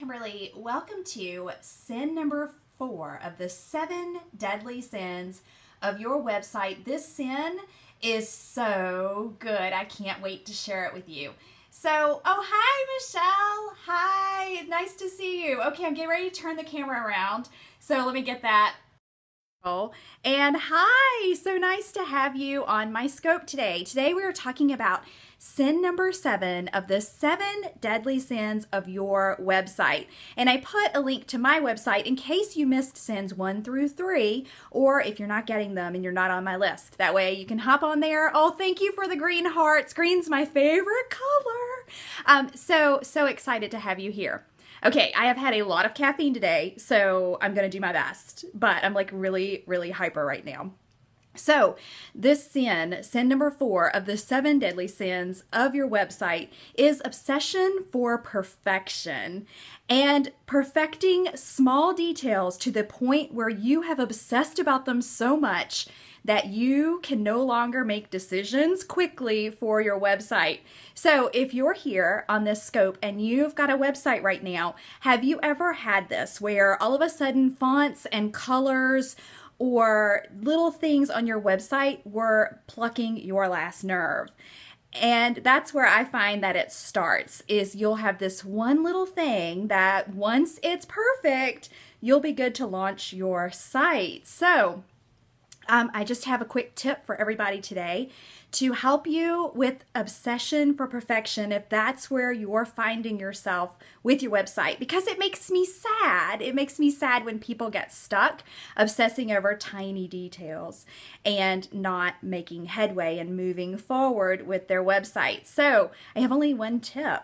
Kimberly, welcome to sin number 4 of the 7 deadly sins of your website. This sin is so good. I can't wait to share it with you. So, oh, hi, Michelle. Hi, nice to see you. Okay, I'm getting ready to turn the camera around. So let me get that. And hi, so nice to have you on my scope today. Today we are talking about sin number 7 of the 7 deadly sins of your website. And I put a link to my website in case you missed sins 1 through 3, or if you're not getting them and you're not on my list. That way you can hop on there. Oh, thank you for the green hearts. Green's my favorite color. So excited to have you here. Okay, I have had a lot of caffeine today, so I'm going to do my best, but I'm like really, really hyper right now. So this sin number 4 of the 7 deadly sins of your website is obsession for perfection and perfecting small details to the point where you have obsessed about them so much that you can no longer make decisions quickly for your website. So if you're here on this scope and you've got a website right now, have you ever had this where all of a sudden fonts and colors or little things on your website were plucking your last nerve? And that's where I find that it starts, is you'll have this one little thing that once it's perfect, you'll be good to launch your site. So I just have a quick tip for everybody today to help you with obsession for perfection if that's where you're finding yourself with your website, because it makes me sad. It makes me sad when people get stuck obsessing over tiny details and not making headway and moving forward with their website. So I have only one tip.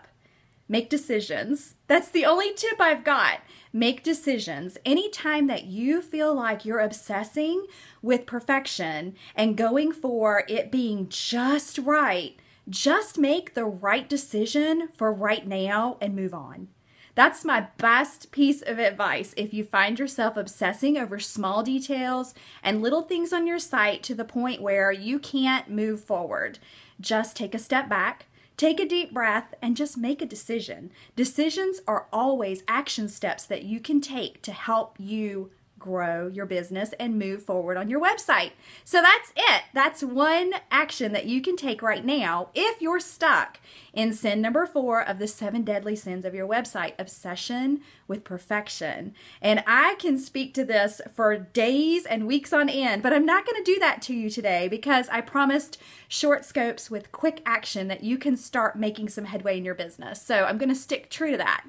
Make decisions. That's the only tip I've got. Make decisions. Anytime that you feel like you're obsessing with perfection and going for it being just right, just make the right decision for right now and move on. That's my best piece of advice. If you find yourself obsessing over small details and little things on your site to the point where you can't move forward, just take a step back. Take a deep breath and just make a decision. Decisions are always action steps that you can take to help you grow your business and move forward on your website. So that's it. That's one action that you can take right now if you're stuck in sin number 4 of the 7 deadly sins of your website, obsession with perfection. And I can speak to this for days and weeks on end, but I'm not going to do that to you today because I promised short scopes with quick action that you can start making some headway in your business. So I'm going to stick true to that.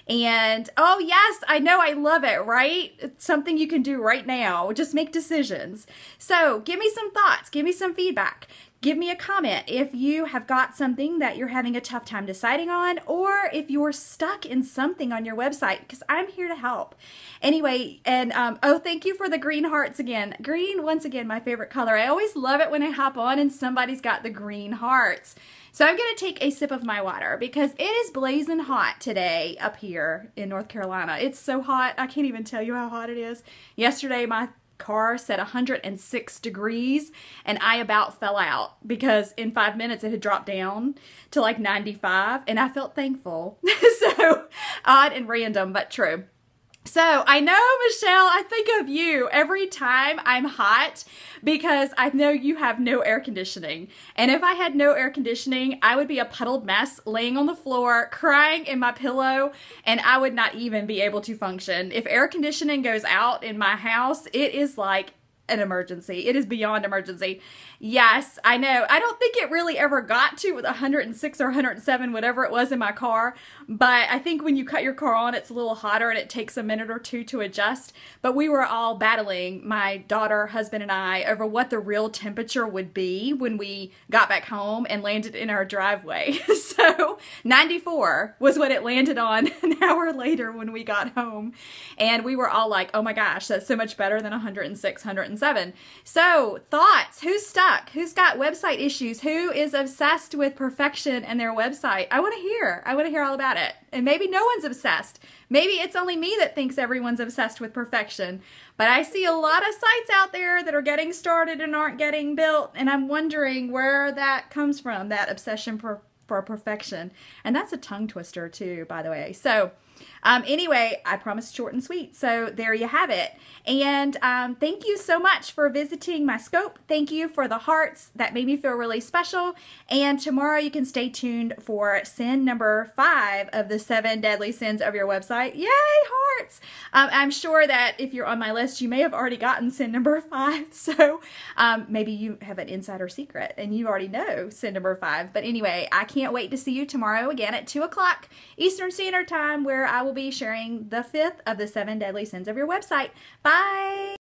And oh yes, I know, I love it, right? It's something you can do right now. Just make decisions. So give me some thoughts, give me some feedback. Give me a comment if you have got something that you're having a tough time deciding on, or if you're stuck in something on your website, because I'm here to help. Anyway, and oh, thank you for the green hearts again. Green, once again, my favorite color. I always love it when I hop on and somebody's got the green hearts. So I'm going to take a sip of my water because it is blazing hot today up here in North Carolina. It's so hot. I can't even tell you how hot it is. Yesterday, my car said 106 degrees and I about fell out because in 5 minutes it had dropped down to like 95 and I felt thankful. So odd and random, but true. So I know, Michelle, I think of you every time I'm hot because I know you have no air conditioning. And if I had no air conditioning, I would be a puddled mess laying on the floor, crying in my pillow, and I would not even be able to function. If air conditioning goes out in my house, it is like an emergency. It is beyond emergency. Yes, I know. I don't think it really ever got to 106 or 107, whatever it was in my car. But I think when you cut your car on, it's a little hotter and it takes a minute or two to adjust. But we were all battling, my daughter, husband, and I, over what the real temperature would be when we got back home and landed in our driveway. So 94 was what it landed on an hour later when we got home. And we were all like, oh my gosh, that's so much better than 106, 107. So thoughts, who's stuck? Who's got website issues? Who is obsessed with perfection and their website? I want to hear. I want to hear all about it. And maybe no one's obsessed. Maybe it's only me that thinks everyone's obsessed with perfection. But I see a lot of sites out there that are getting started and aren't getting built. And I'm wondering where that comes from, that obsession for perfection. And that's a tongue twister too, by the way. So anyway, I promised short and sweet. So there you have it. And thank you so much for visiting my scope. Thank you for the hearts. That made me feel really special. And tomorrow you can stay tuned for sin number 5 of the 7 deadly sins of your website. Yay, hearts! I'm sure that if you're on my list, you may have already gotten sin number 5. So maybe you have an insider secret and you already know sin number 5. But anyway, I can't wait to see you tomorrow again at 2 o'clock Eastern Standard Time, where I will be sharing the 5th of the 7 deadly sins of your website. Bye!